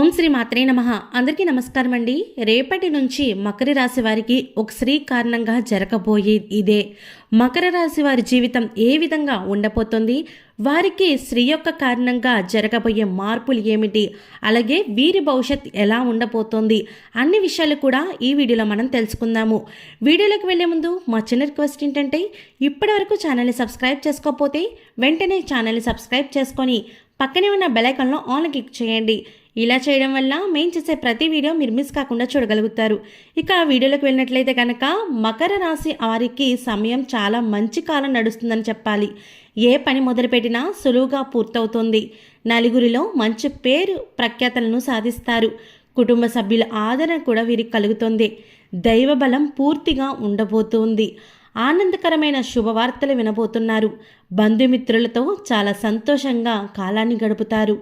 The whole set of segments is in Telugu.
ఓం శ్రీ మాత్రే నమః. అందరికీ నమస్కారం అండి. రేపటి నుంచి మకర రాశి వారికి ఒక స్త్రీ కారణంగా జరగబోయే ఇదే. మకర రాశి వారి జీవితం ఏ విధంగా ఉండబోతుంది, వారికి స్త్రీ యొక్క కారణంగా జరగబోయే మార్పులు ఏమిటి, అలాగే వీరి భవిష్యత్ ఎలా ఉండబోతోంది అన్ని విషయాలు కూడా ఈ వీడియోలో మనం తెలుసుకుందాము. వీడియోలోకి వెళ్లే ముందు మా చిన్న రిక్వెస్ట్ ఏంటంటే, ఇప్పటివరకు ఛానల్ని సబ్స్క్రైబ్ చేసుకోకపోతే వెంటనే ఛానల్ని సబ్స్క్రైబ్ చేసుకొని పక్కనే ఉన్న బెల్ ఐకాన్లో ఆన్ క్లిక్ చేయండి. ఇలా చేయడం వల్ల మేము చేసే ప్రతి వీడియో మీరు మిస్ కాకుండా చూడగలుగుతారు. ఇక వీడియోలోకి వెళ్ళినట్లయితే కనుక మకర రాశి వారికి సమయం చాలా మంచి కాలం నడుస్తుందని చెప్పాలి. ఏ పని మొదలుపెట్టినా సులువుగా పూర్తవుతుంది. నలుగురిలో మంచి పేరు ప్రఖ్యాతలను సాధిస్తారు. కుటుంబ సభ్యుల ఆదరణ కూడా వీరికి కలుగుతుంది. దైవ బలం పూర్తిగా ఉండబోతుంది. ఆనందకరమైన శుభవార్తలు వినబోతున్నారు. బంధుమిత్రులతో చాలా సంతోషంగా కాలాన్ని గడుపుతారు.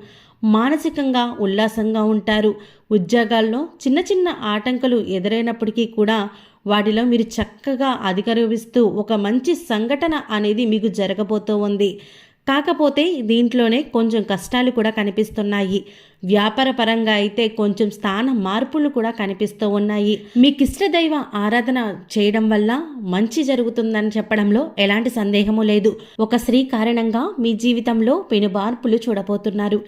మానసికంగా ఉల్లాసంగా ఉంటారు. ఉద్యోగాల్లో చిన్న చిన్న ఆటంకాలు ఎదురైనప్పటికీ కూడా వాటిలో మీరు చక్కగా అధిగమిస్తూ ఒక మంచి సంఘటన అనేది మీకు జరగబోతూ ఉంది. కాకపోతే దీంట్లోనే కొంచెం కష్టాలు కూడా కనిపిస్తున్నాయి. వ్యాపార పరంగా అయితే కొంచెం స్థాన మార్పులు కూడా కనిపిస్తూ ఉన్నాయి. మీకు ఇష్ట దైవ ఆరాధన చేయడం వల్ల మంచి జరుగుతుందని చెప్పడంలో ఎలాంటి సందేహము లేదు. ఒక స్త్రీ కారణంగా మీ జీవితంలో పెను మార్పులు చూడబోతున్నారు.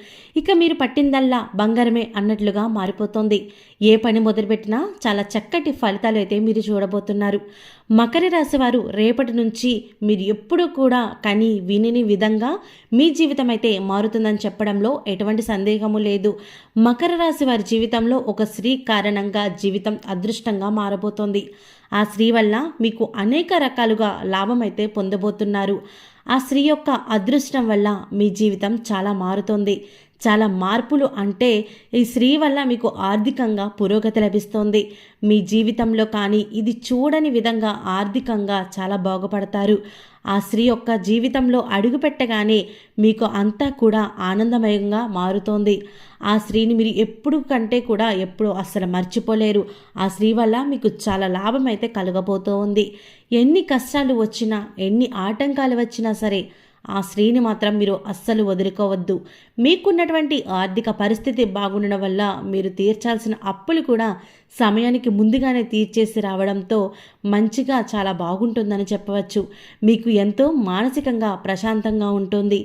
ఇక మీరు పట్టిందల్లా బంగారమే అన్నట్లుగా మారిపోతుంది. ఏ పని మొదలుపెట్టినా చాలా చక్కటి ఫలితాలు అయితే మీరు చూడబోతున్నారు. మకర రాశి వారు రేపటి నుంచి మీరు ఎప్పుడు కూడా కని విని విధంగా మీ జీవితం అయితే మారుతుందని చెప్పడంలో ఎటువంటి సందేహము లేదు. మకర రాశి వారి జీవితంలో ఒక స్త్రీ కారణంగా జీవితం అదృష్టంగా మారబోతోంది. ఆ స్త్రీ వల్ల మీకు అనేక రకాలుగా లాభం అయితే పొందబోతున్నారు. ఆ స్త్రీ యొక్క అదృష్టం వల్ల మీ జీవితం చాలా మారుతోంది. చాలా మార్పులు అంటే ఈ స్త్రీ వల్ల మీకు ఆర్థికంగా పురోగతి లభిస్తోంది. మీ జీవితంలో కానీ ఇది చూడని విధంగా ఆర్థికంగా చాలా బాగుపడతారు. ఆ స్త్రీ యొక్క జీవితంలో అడుగుపెట్టగానే మీకు అంతా కూడా ఆనందమయంగా మారుతోంది. ఆ స్త్రీని మీరు ఎప్పుడు కంటే కూడా ఎప్పుడు అస్సలు మర్చిపోలేరు. ఆ స్త్రీ వల్ల మీకు చాలా లాభం అయితే కలగబోతూ ఉంది. ఎన్ని కష్టాలు వచ్చినా, ఎన్ని ఆటంకాలు వచ్చినా సరే ఆ స్త్రీని మాత్రం మీరు అస్సలు వదులుకోవద్దు. మీకున్నటువంటి ఆర్థిక పరిస్థితి బాగుండడం వల్ల మీరు తీర్చాల్సిన అప్పులు కూడా సమయానికి ముందుగానే తీర్చేసి రావడంతో మంచిగా చాలా బాగుంటుందని చెప్పవచ్చు. మీకు ఎంతో మానసికంగా ప్రశాంతంగా ఉంటుంది.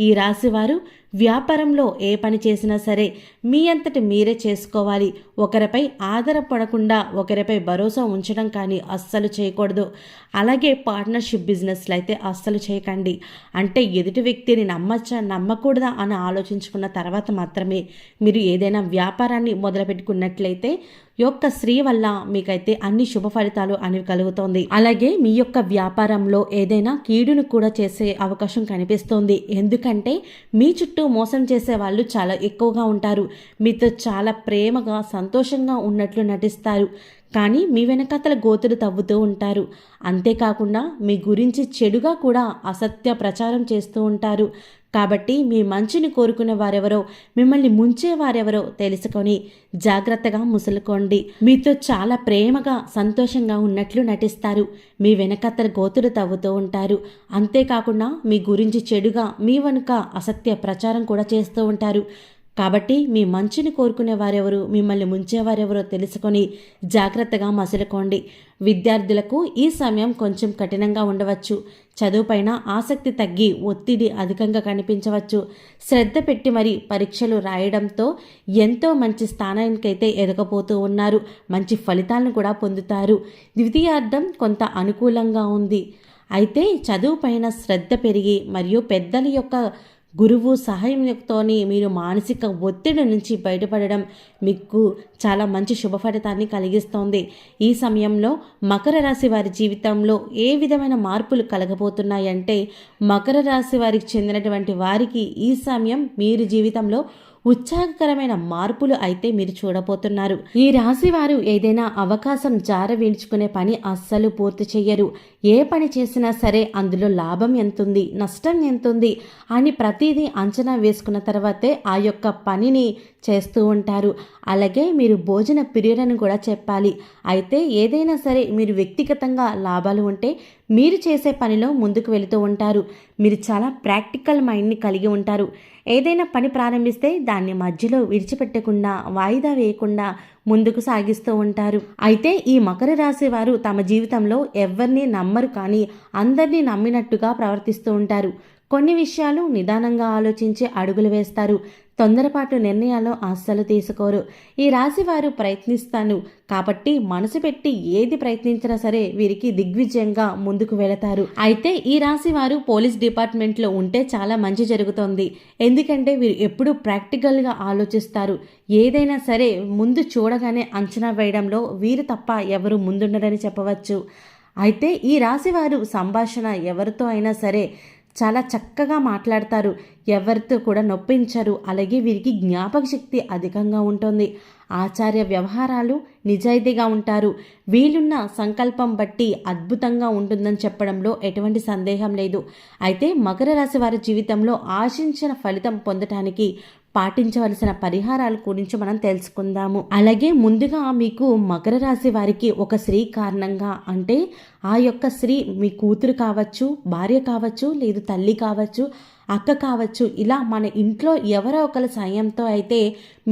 ఈ రాశివారు వ్యాపారంలో ఏ పని చేసినా సరే మీ అంతటి మీరే చేసుకోవాలి. ఒకరిపై ఆధారపడకుండా ఒకరిపై భరోసా ఉంచడం కానీ అస్సలు చేయకూడదు. అలాగే పార్ట్నర్షిప్ బిజినెస్లు అయితే అస్సలు చేయకండి. అంటే ఎదుటి వ్యక్తిని నమ్మచ్చా నమ్మకూడదా అని ఆలోచించుకున్న తర్వాత మాత్రమే మీరు ఏదైనా వ్యాపారాన్ని మొదలుపెట్టుకున్నట్లయితే యొక్క స్త్రీ వల్ల మీకైతే అన్ని శుభ ఫలితాలు అనేవి కలుగుతోంది. అలాగే మీ యొక్క వ్యాపారంలో ఏదైనా కీడును కూడా చేసే అవకాశం కనిపిస్తోంది. ఎందుకంటే మీ చుట్టూ మోసం చేసే వాళ్ళు చాలా ఎక్కువగా ఉంటారు. మీతో చాలా ప్రేమగా సంతోషంగా ఉన్నట్లు నటిస్తారు, కానీ మీ వెనకాతల గోతులు తవ్వుతూ ఉంటారు. అంతేకాకుండా మీ గురించి చెడుగా కూడా అసత్య ప్రచారం చేస్తూ ఉంటారు. కాబట్టి మీ మంచిని కోరుకునే వారెవరో, మిమ్మల్ని ముంచే వారెవరో తెలుసుకొని జాగ్రత్తగా ముసులుకోండి. మీతో చాలా ప్రేమగా సంతోషంగా ఉన్నట్లు నటిస్తారు. మీ వెనకత్తల గోతులు తవ్వుతూ ఉంటారు. అంతేకాకుండా మీ గురించి చెడుగా మీ వెనుక అసత్య ప్రచారం కూడా చేస్తూ ఉంటారు. కాబట్టి మీ మంచిని కోరుకునే వారెవరు, మిమ్మల్ని ముంచేవారెవరో తెలుసుకొని జాగ్రత్తగా మసులుకోండి. విద్యార్థులకు ఈ సమయం కొంచెం కఠినంగా ఉండవచ్చు. చదువుపైన ఆసక్తి తగ్గి ఒత్తిడి అధికంగా కనిపించవచ్చు. శ్రద్ధ పెట్టి మరి పరీక్షలు రాయడంతో ఎంతో మంచి స్థానానికైతే ఎదగబోతూ ఉన్నారు. మంచి ఫలితాలను కూడా పొందుతారు. ద్వితీయార్థం కొంత అనుకూలంగా ఉంది. అయితే చదువుపైన శ్రద్ధ పెరిగి మరియు పెద్దల యొక్క గురువు సహాయంతోని మీరు మానసిక ఒత్తిడి నుంచి బయటపడడం మీకు చాలా మంచి శుభ ఫలితాన్ని కలిగిస్తోంది. ఈ సమయంలో మకర రాశి వారి జీవితంలో ఏ విధమైన మార్పులు కలగబోతున్నాయంటే, మకర రాశి వారికి చెందినటువంటి వారికి ఈ సమయం మీరు జీవితంలో ఉత్సాహకరమైన మార్పులు అయితే మీరు చూడబోతున్నారు. ఈ రాశి వారు ఏదైనా అవకాశం జారవీడ్చుకునే పని అస్సలు పూర్తి చెయ్యరు. ఏ పని చేసినా సరే అందులో లాభం ఎంతుంది, నష్టం ఎంతుంది అని ప్రతిదీ అంచనా వేసుకున్న తర్వాతే ఆ యొక్క పనిని చేస్తూ ఉంటారు. అలాగే మీరు భోజన ప్రియులను కూడా చెప్పాలి. అయితే ఏదైనా సరే మీరు వ్యక్తిగతంగా లాభాలు ఉంటే మీరు చేసే పనిలో ముందుకు వెళుతూ ఉంటారు. మీరు చాలా ప్రాక్టికల్ మైండ్ని కలిగి ఉంటారు. ఏదైనా పని ప్రారంభిస్తే దాన్ని మధ్యలో విడిచిపెట్టకుండా వాయిదా వేయకుండా ముందుకు సాగిస్తూ ఉంటారు. అయితే ఈ మకర రాశి వారు తమ జీవితంలో ఎవరిని నమ్మరు, కానీ అందరినీ నమ్మినట్టుగా ప్రవర్తిస్తూ ఉంటారు. కొన్ని విషయాలు నిదానంగా ఆలోచించి అడుగులు వేస్తారు. తొందరపాటు నిర్ణయాలు అస్సలు తీసుకోరు. ఈ రాశి వారు ప్రయత్నిస్తాను కాబట్టి మనసు పెట్టి ఏది ప్రయత్నించినా సరే వీరికి దిగ్విజయంగా ముందుకు వెళతారు. అయితే ఈ రాశి వారు పోలీస్ డిపార్ట్మెంట్లో ఉంటే చాలా మంచి జరుగుతుంది. ఎందుకంటే వీరు ఎప్పుడూ ప్రాక్టికల్గా ఆలోచిస్తారు. ఏదైనా సరే ముందు చూడగానే అంచనా వేయడంలో వీరు తప్ప ఎవరు ముందుండరని చెప్పవచ్చు. అయితే ఈ రాశి వారు సంభాషణ ఎవరితో అయినా సరే చాలా చక్కగా మాట్లాడతారు. ఎవరితో కూడా నొప్పించరు. అలాగే వీరికి జ్ఞాపక శక్తి అధికంగా ఉంటుంది. ఆచార్య వ్యవహారాలు నిజాయితీగా ఉంటారు. వీలున్న సంకల్పం బట్టి అద్భుతంగా ఉంటుందని చెప్పడంలో ఎటువంటి సందేహం లేదు. అయితే మకర రాశి వారి జీవితంలో ఆశించిన ఫలితం పొందటానికి పాటించవలసిన పరిహారాల గురించి మనం తెలుసుకుందాము. అలాగే ముందుగా మీకు మకర రాశి వారికి ఒక స్త్రీ కారణంగా, అంటే ఆ యొక్క స్త్రీ మీ కూతురు కావచ్చు, భార్య కావచ్చు, లేదు తల్లి కావచ్చు, అక్క కావచ్చు, ఇలా మన ఇంట్లో ఎవరో ఒకరి సాయంతో అయితే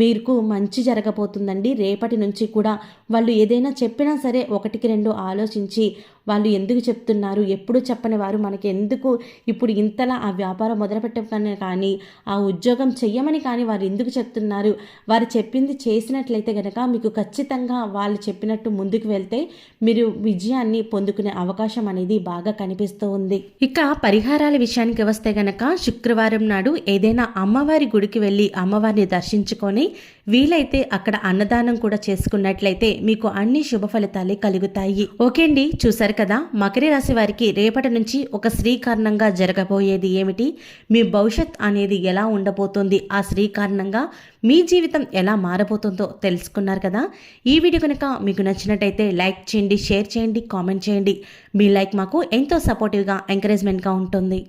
మీకు మంచి జరగబోతుందండి. రేపటి నుంచి కూడా వాళ్ళు ఏదైనా చెప్పినా సరే ఒకటికి రెండు ఆలోచించి వాళ్ళు ఎందుకు చెప్తున్నారు, ఎప్పుడు చెప్పని వారు మనకి ఎందుకు ఇప్పుడు ఇంతలా ఆ వ్యాపారం మొదలుపెట్టమని కానీ ఆ ఉద్యోగం చెయ్యమని కానీ వారు ఎందుకు చెప్తున్నారు, వారు చెప్పింది చేసినట్లయితే కనుక మీకు ఖచ్చితంగా వాళ్ళు చెప్పినట్టు ముందుకు వెళ్తే మీరు విజయాన్ని పొందుకునే అవకాశం అనేది బాగా కనిపిస్తూ ఉంది. ఇక పరిహారాల విషయానికి వస్తే గనక శుక్రవారం నాడు ఏదైనా అమ్మవారి గుడికి వెళ్ళి అమ్మవారిని దర్శించుకొని వీలైతే అక్కడ అన్నదానం కూడా చేసుకున్నట్లయితే మీకు అన్ని శుభ ఫలితాలే కలుగుతాయి. ఓకే అండి, చూసారు కదా మకర రాశి వారికి రేపటి నుంచి ఒక స్త్రీ కారణంగా జరగబోయేది ఏమిటి, మీ భవిష్యత్ అనేది ఎలా ఉండబోతుంది, ఆ స్త్రీ కారణంగా మీ జీవితం ఎలా మారబోతుందో తెలుసుకున్నారు కదా. ఈ వీడియో కనుక మీకు నచ్చినట్టయితే లైక్ చేయండి, షేర్ చేయండి, కామెంట్ చేయండి. మీ లైక్ మాకు ఎంతో సపోర్టివ్గా ఎంకరేజ్మెంట్గా ఉంటుంది.